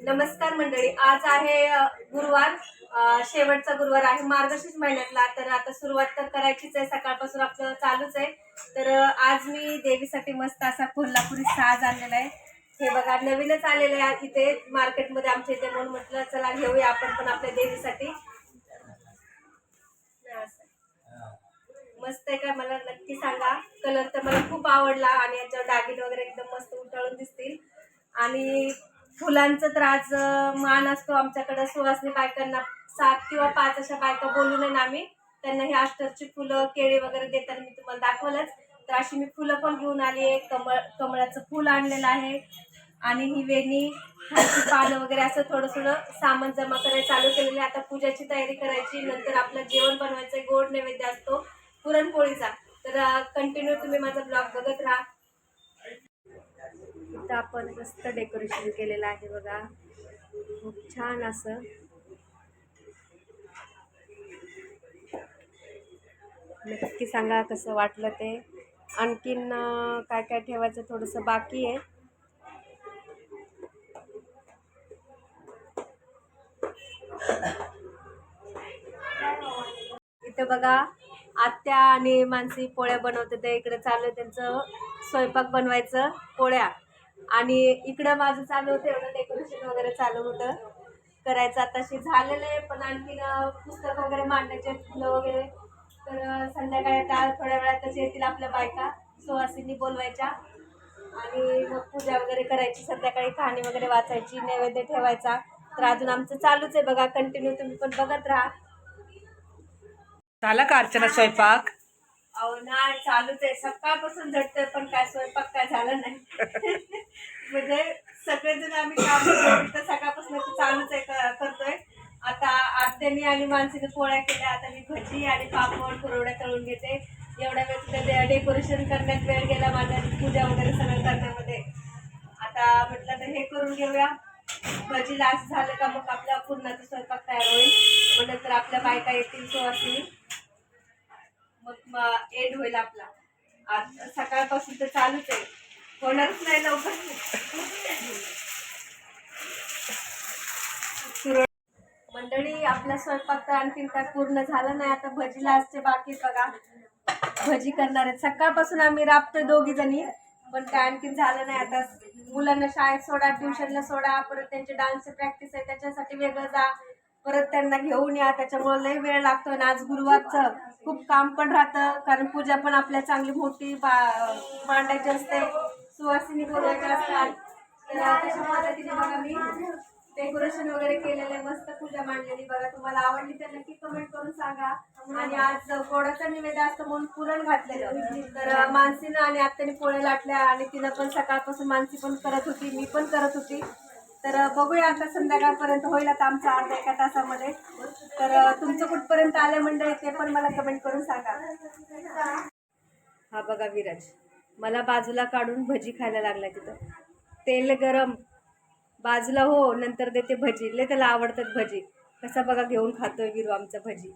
नमस्कार मंडळी, आज आहे गुरुवार. शेवटचा गुरुवार आहे मार्गशीर्ष महिन्यातला. तर आता सुरुवात तर करायचीच आहे, सकाळपासून आपलं चालूच आहे. तर आज मी देवीसाठी मस्त असा कोल्हापुरी साज आणलेला आहे. हे बघा, नवीनच आलेलं आहे इथे मार्केटमध्ये आमच्या इथे, म्हणून म्हटलं चला घेऊया आपण पण आपल्या देवीसाठी. मस्त आहे का? मला नक्की सांगा. कलर तर मला खूप आवडला आणि याच्यावर दागिने वगैरे एकदम मस्त उठळून दिसतील. आणि फुलांचा तर आज मान असतो आमच्याकडे. सुवासिनी बायकांना 7 किंवा 5 अशा बायका बोलून आहे ना आम्ही त्यांना ही अष्टरची फुलं केळी वगैरे देताना मी तुम्हाला दाखवलंच. तर अशी मी फुलं पण घेऊन आली आहे. कमळाचं फुल आणलेलं आहे आणि ही वेणी, खायची पानं वगैरे असं थोडं थोडं सामान जमा करायला चालू केलेलं आहे. आता पूजाची तयारी करायची, नंतर आपलं जेवण बनवायचं. गोड नैवेद्य असतो पुरणपोळीचा. तर कंटिन्यू तुम्ही माझा ब्लॉग बघत राहा. इथं आपण मस्त डेकोरेशन केलेलं आहे बघा, खूप छान असं. नक्की सांगा कसं वाटलं ते. आणखीन काय काय ठेवायचं थोडंसं बाकी आहे. इथे बघा, आत्या आणि मानसी पोळ्या बनवते. ते इकडे चालू आहे त्यांचं स्वयंपाक बनवायचं, पोळ्या. आणि इकडं माझं चालू होतं एवढं डेकोरेशन वगैरे चालू होतं करायचं. आताशी झालेलं आहे, पण आणखीन पुस्तक वगैरे मांडायचे, फुलं वगैरे. तर संध्याकाळी आता थोड्या वेळातच येतील आपल्या बायका, सुवासिनी बोलवायच्या आणि मग पूजा वगैरे करायची. संध्याकाळी कहाणी वगैरे वाचायची, नैवेद्य ठेवायचा. तर अजून आमचं चालूच आहे बघा, कंटिन्यू तुम्ही पण बघत राहा. झाला का अर्चना स्वयंपाक? अहो नाही, चालूच आहे सकाळपासून झटतोय, पण काय स्वयंपाक काय झालं नाही. म्हणजे सगळेजण आम्ही काम तर सकाळपासून चालूच आहे, करतोय. आता आत्यानी आणि माणसाने पोळ्या केल्या. आता मी भजी आणि पापड कुरवड्या तळून घेते. एवढ्या वेळ तिथे डेकोरेशन करण्यात वेळ गेला माझ्या, पूजा वगैरे सगळं करण्यामध्ये. आता म्हटलं तर हे करून घेऊया. भजी लास्ट झालं का मग आपल्या पूर्णाचा स्वयंपाक तयार होईल. मग नंतर आपल्या बायका येतील सुवासिनी, मग एंड होईल आपला. आज सकाळपासून तर चालूच आहे, होणारच नाही लवकर. मंडळी, आपला स्वयंपाक तर आणखीन काय पूर्ण झालं नाही. आता भजी लास्टचे बाकी बघा, भजी करणार आहेत. सकाळपासून आम्ही राबतोय दोघी जणी, पण काय आणखीन झालं नाही. आता मुलांना शाळेत सोडा, ट्युशनला सोडा, परत त्यांची डान्सची प्रॅक्टिस आहे त्याच्यासाठी वेगळं जा, परत त्यांना घेऊन या. त्याच्यामुळे लई वेळ लागतोय. ना आज गुरुवारचं खूप काम पण राहतं, कारण पूजा पण आपल्या चांगली मोठी मांडायची असते, सुवासिनी बोलवायच्या असतात. तर तशा पद्धतीने बघा मी डेकोरेशन वगैरे केलेलं, मस्त पूजा मांडलेली बघा. तुम्हाला आवडली तर नक्की कमेंट करून सांगा. आणि आज गोडाचा निवेद असतं म्हणून पुरण घातलेलं. तर मानसीनं आणि आत्याने पोळ्या लाटल्या आणि तिनं पण सकाळपासून मानसी पण करत होती, मी पण करत होती. तर बघूया आता संध्याकाळपर्यंत होईल आता आमचा अर्धा एका तासामध्ये. तर तुमचं कुठपर्यंत आलं मंडळी ते पण मला कमेंट करून सांगा. हा बघा विराज मला बाजूला काढून भजी खायला लागलाय. तिथं तेल गरम बाजूला हो, नंतर देते भजी. लय त्याला आवडतात भजी. कसा बघा घेऊन खातोय विरू आमचा भजी.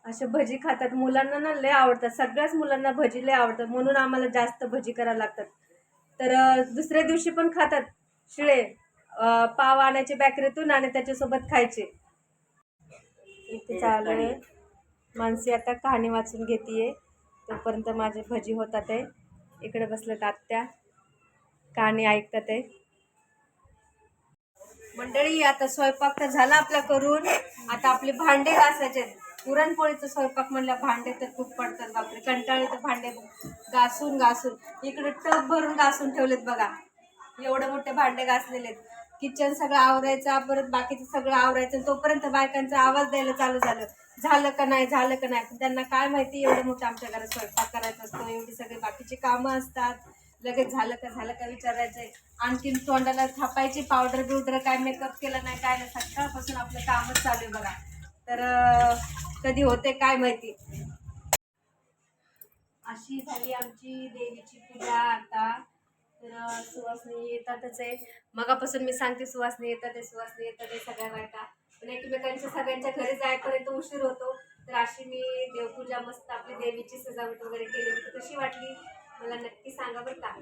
असे भजी खातात, मुलांना ना लय आवडतात. सगळ्याच मुलांना भजी लय आवडतात, म्हणून आम्हाला जास्त भजी करायला लागतात. तर दुसऱ्या दिवशी पण खातात शिळे. पाव आणायचे बेकरीतून आणि त्याच्यासोबत खायचे. इथे चालू आहे, मानसी आता कहाणी वाचून घेतीये, तोपर्यंत माझे भजी होतात आहे. इकडे बसलेत आत्या, कहाणी ऐकतात आहे. मंडळी, आता स्वयंपाक तर झाला आपला करून. आता आपले भांडे घासायचे. पुरणपोळीचा स्वयंपाक म्हणलं भांडे तर खूप पडतात बापरे, कंटाळे तर भांडे घासून घासून. इकडे टब भरून घासून ठेवलेत बघा, एवढे मोठे भांडे घासलेले आहेत. किचन सगळं आवरायचं, परत बाकीचं सगळं आवरायचं. तोपर्यंत बायकांचा आवाज द्यायला चालू झालं, झालं का नाही झालं का नाही. पण त्यांना काय माहिती, एवढं मोठं आमच्या घरात स्वयंपाक करायचा असतो, एवढी सगळी बाकीची कामं असतात. लगेच झालं का विचारायचंय. आणखीन तोंडाला थापायची पावडर बिवडर, काय मेकअप केला नाही काय नाही. सकाळपासून आपलं कामच चालू आहे बघा. तर कधी होते काय माहिती. अशी झाली आमची देवीची पूजा आता. तर सुवासनी येतातच आहे, मगापासून मी सांगते सुवासनी येतात आहे, सुवासनी येतात आहे. सगळ्या बायका पण एकमेकांच्या सगळ्यांच्या घरी जायपर्यंत उशीर होतो. तर अशी मी देवपूजा मस्त आपली देवीची सजावट वगैरे केली. कशी वाटली मला नक्की सांगा बरं का.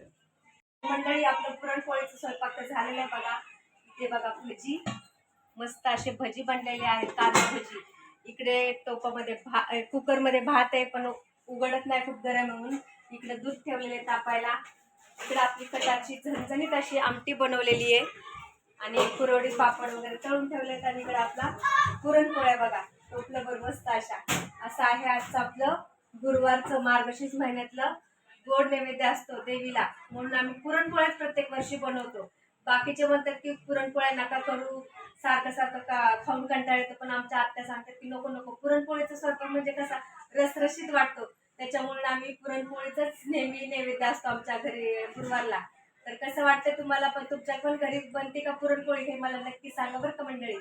मंडळी, आपलं पुरणपोळीचं स्वयंपाक तर झालेलं आहे बघा. ते बघा भजी, मस्त असे भजी बनलेले आहेत, कांदा भजी. इकडे टोपामध्ये कुकरमध्ये भात आहे, पण उघडत नाही, खूप गरम म्हणून. इकडे दूध ठेवलेले तापायला. इकडे आपली कटाची झणझणीत अशी आमटी बनवलेली आहे आणि कुरवडी पापड वगैरे तळून ठेवलेत. आणि इकडे आपला पुरणपोळ्या बघा टोपल्यावर मस्त अशा. असं आहे आजचं आपलं गुरुवारचं मार्गशीर्ष महिन्यातलं गोड नैवेद्य असतो देवीला, म्हणून आम्ही पुरणपोळ्याच प्रत्येक वर्षी बनवतो. बाकीचे म्हणतात की पुरणपोळ्या नका करू, सारखं सारखं खाऊन कंटाळा येतो, पण आमच्या आत्या सांगतात की नको नको, पुरणपोळीचा स्वयंपाक म्हणजे कसा रसरशीत वाटतो, त्याच्यामुळे आम्ही पुरणपोळीचाच नेहमी नैवेद्य असतो आमच्या घरी गुरुवारला. तर कसं वाटतं तुम्हाला, पण तुमच्या पण घरी बनते का पुरणपोळी हे मला नक्की सांगा बरं का मंडळी.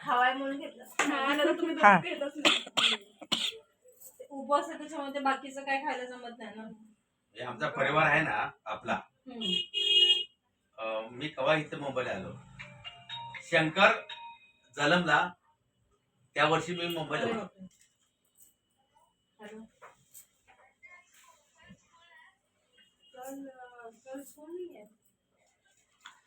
खावाय म्हणून घेतलं उपवास आहे, त्याच्यामध्ये बाकीचं काय खायला जमत नाही ना. आमचा परिवार आहे ना आपला, मी कवा इथे मुंबईला आलो, शंकर जलमला त्या वर्षी मी मुंबईला होतो.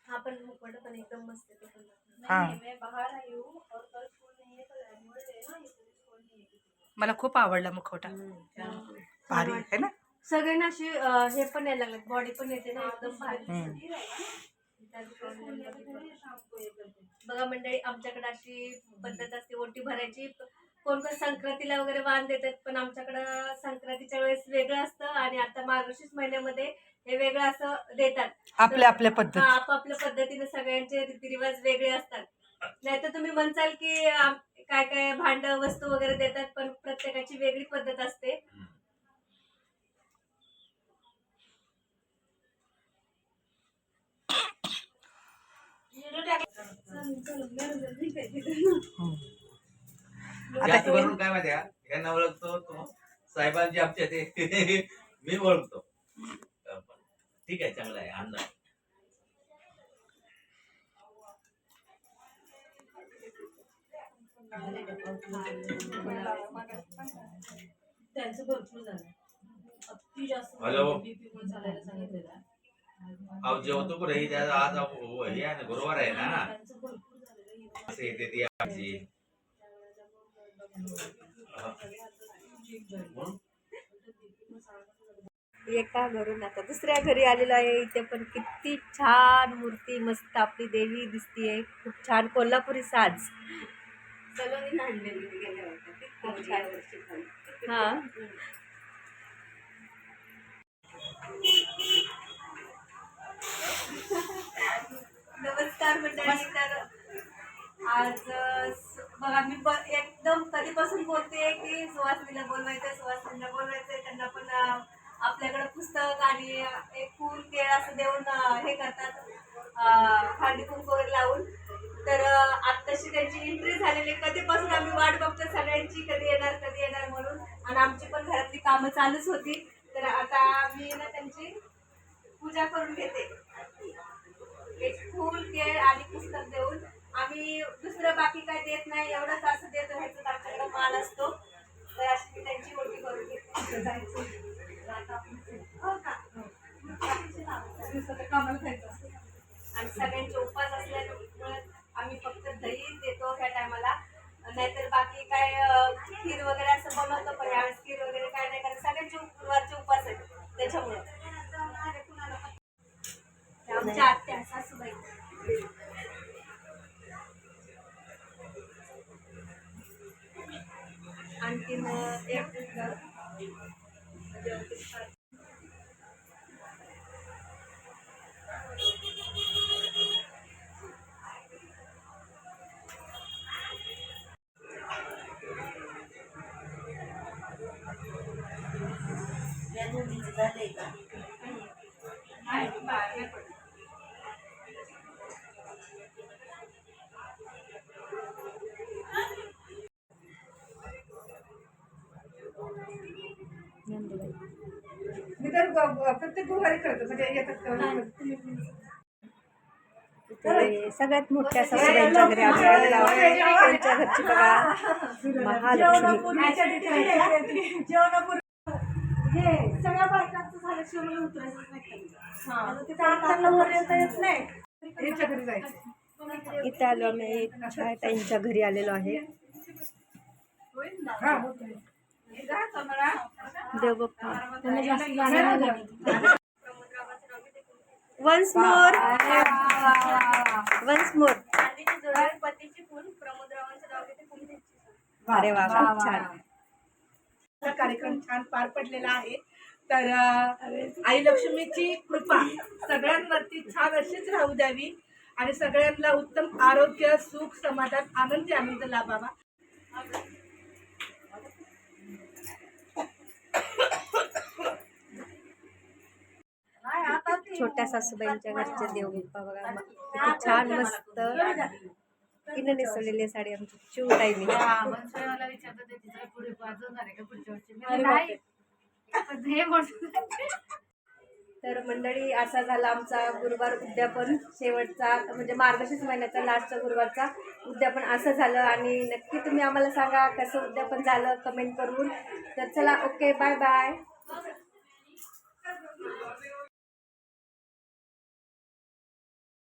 हाँ पण मुखवटा पण एकदम मस्त है. मैं बाहर आई हूँ और कल स्कूल नहीं है, कल एनुअल डे है ना, इसलिए स्कूल नहीं है. मला खूप आवडला मुखवटा, भारी आहे ना. सगळ्यांना अशी हे पण यायला लागलं, बॉडी पण येते ना एकदम भारी. बघा मंडळी, आमच्याकडे अशी पद्धत असते ओटी भरायची. कोण कोण संक्रांतीला वगैरे वाण देतात, पण आमच्याकडं संक्रांतीच्या वेळेस वेगळं असतं आणि आता मार्गशीर्ष महिन्यामध्ये हे वेगळं असं देतात. आपल्या आपल्या पद्धत, आपापल्या पद्धतीने सगळ्यांचे रीतिरिवाज वेगळे असतात. नाहीतर तुम्ही म्हणसाल की काय काय भांड वस्तू वगैरे देतात, पण प्रत्येकाची वेगळी पद्धत असते. जास्त करून काय माहिती का, यांना ओळखतो साहेबांची आमच्या ते मी ओळखतो. ठीक आहे, चांगलं आहे अन्न. त्यांचं भरपूर झालं, अति जास्त बीपी पण चालायला सांगितलेलं आहे. अहो जेवतो कुठे, आज हे आहे ना, गुरुवार आहे ना, त्यांचं भरपूर झालेलं असं येते ती आजी. एका घरून आता दुसऱ्या घरी आलेलो आहे. इथे पण किती छान मूर्ती, मस्त आपली देवी दिसतीये, खूप छान कोल्हापुरी साज. हा नमस्कार मंडळी. तर आज बघा मी एकदम कधीपासून बोलते की सुवासिनीला बोलवायचंय, त्यांना पण आपल्याकडे पुस्तक आणि एक फूल केळ असं देऊन हे करतात, हळदी कुंकू वगैरे लावून. तर आत्ताशी त्यांची एंट्री झालेली, कधीपासून आम्ही वाट बघतो सगळ्यांची, कधी येणार म्हणून. आणि आमची पण घरातली कामं चालूच होती. तर आता मी ना त्यांची पूजा करून घेते, एक फूल केळ आणि पुस्तक देऊन. आम्ही दुसरं बाकी काय देत नाही, एवढंच असं देत राहायचं, आमच्याकडे मान असतो. तर अशी मी त्यांची ओटी करून घेते. कामाला खायचं आणि सगळ्यांचे उपवास असल्यामुळे आम्ही फक्त दही देतो ह्या टायमाला, नाहीतर बाकी काय खीर वगैरे असं बनवतो, पण यावेळेस खीर वगैरे काय नाही, कारण सगळ्यांचे गुरुवारचे उपवास आहेत त्याच्यामुळे. आमच्या आत्या सासूबाई आणखीन एक मी तर प्रत्येक गुरुवारी करतो, म्हणजे सगळ्यात मोठ्या सासूबाईंच्या घरी आम्ही त्यांच्या घरची बघा महालक्ष्मी. हे सगळ्या बायकांचं झालं, शिवला उतरायचं नाही. इथे आलो आम्ही ताईंच्या घरी आलेलो आहे. वन्स मोर अरे वा खूप छान. कार्यक्रम छान पार पडलेला आहे. तर आई लक्ष्मीची कृपा सगळ्यांवरती छान अशीच राहू द्यावी आणि सगळ्यांना उत्तम आरोग्य, सुख, समाधान, आनंद लाभावा. छोट्या सासूबाईंच्या घरचे देवबाप्पा बघा किती छान मस्त तिने नेसवलेली साडी आमची चिऊ टाईमी. तर मंडळी असा झाला आमचा गुरुवार उद्यापन शेवटचा, म्हणजे मार्गशीर्ष महिन्याचा लास्टचा गुरुवारचा उद्यापन असं झालं. आणि नक्की तुम्ही आम्हाला सांगा कसं उद्यापन झालं कमेंट करून. तर चला ओके बाय बाय.